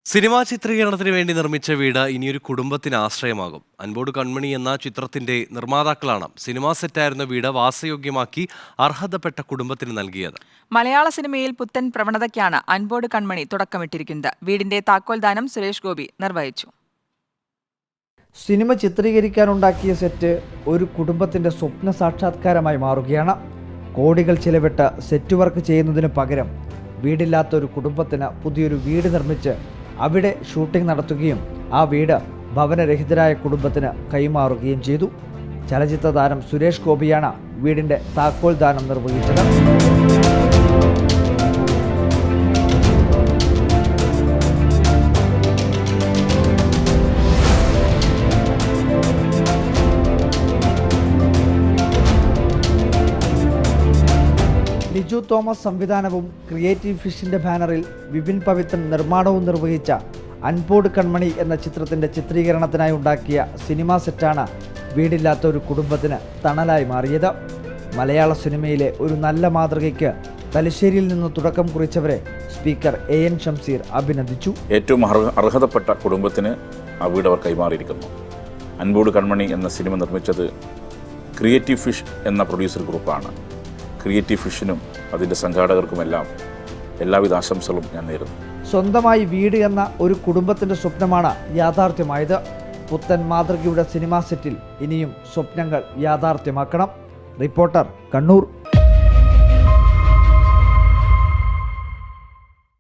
Cinema ചിത്രീകരണത്തിന് വേണ്ടി നിർമ്മിച്ച വീട് ഇനിയൊരു കുടുംബത്തിന് ആശ്രയമാകും. അൻപോട് കൺമണി എന്ന ചിത്രത്തിന്റെ നിർമ്മാതാക്കളാണ് സിനിമാ സെറ്റായിരുന്ന വീട് വാസയോഗ്യമാക്കി അർഹതപ്പെട്ട കുടുംബത്തിന് നൽകിയത്. മലയാള സിനിമയിൽ പുത്തൻ പ്രവണതയ്ക്കാണ് അൻപോട് കൺമണി തുടക്കമിട്ടിരിക്കുന്നത്. വീടിന്റെ താക്കോൽദാനം സുരേഷ് ഗോപി നിർവഹിച്ചു. സിനിമ ചിത്രീകരിക്കാനുണ്ടാക്കിയ സെറ്റ് ഒരു കുടുംബത്തിന്റെ സ്വപ്ന സാക്ഷാത്കാരമായി മാറുകയാണ്. കോടികൾ ചിലവിട്ട് സെറ്റ് വർക്ക് ചെയ്യുന്നതിന് പകരം വീടില്ലാത്ത ഒരു കുടുംബത്തിന് പുതിയൊരു വീട് നിർമ്മിച്ച് അവിടെ ഷൂട്ടിംഗ് നടത്തുകയും ആ വീട് ഭവനരഹിതരായ കുടുംബത്തിന് കൈമാറുകയും ചെയ്തു. ചലച്ചിത്ര താരം സുരേഷ് ഗോപിയാണ് വീടിന്റെ താക്കോൽ ദാനം നിർവഹിച്ചത്. ലിജു തോമസ് സംവിധാനവും ക്രിയേറ്റീവ് ഫിഷിന്റെ ബാനറിൽ വിപിൻ പവിത്രൻ നിർമ്മാണവും നിർവഹിച്ച അൻപോട് കൺമണി എന്ന ചിത്രത്തിന്റെ ചിത്രീകരണത്തിനായി ഉണ്ടാക്കിയ സിനിമാ സെറ്റാണ് വീടില്ലാത്ത ഒരു കുടുംബത്തിന് തണലായി മാറിയത്. മലയാള സിനിമയിലെ ഒരു നല്ല മാതൃകയ്ക്ക് തലശ്ശേരിയിൽ നിന്ന് തുടക്കം കുറിച്ചവരെ സ്പീക്കർ AN ഷംസീർ അഭിനന്ദിച്ചു. ഏറ്റവും അർഹതപ്പെട്ട കുടുംബത്തിന് ആ വീട് അവർ കൈമാറിയിരിക്കുന്നു. അൻപോട് കൺമണി എന്ന സിനിമ നിർമ്മിച്ചത് ക്രിയേറ്റീവ് ഫിഷ് എന്ന പ്രൊഡ്യൂസർ ഗ്രൂപ്പാണ്. ക്രിയേറ്റീവ് ഫിഷിനും അതിൻ്റെ സംഘാടകർക്കുമെല്ലാം എല്ലാവിധ ആശംസകളും ഞാൻ നേരുന്നു. സ്വന്തമായി വീട് എന്ന ഒരു കുടുംബത്തിൻ്റെ സ്വപ്നമാണ് യാഥാർത്ഥ്യമായത്. പുത്തൻ മാതൃകയുടെ സിനിമാ സെറ്റിൽ ഇനിയും സ്വപ്നങ്ങൾ യാഥാർത്ഥ്യമാക്കണം. റിപ്പോർട്ടർ, കണ്ണൂർ.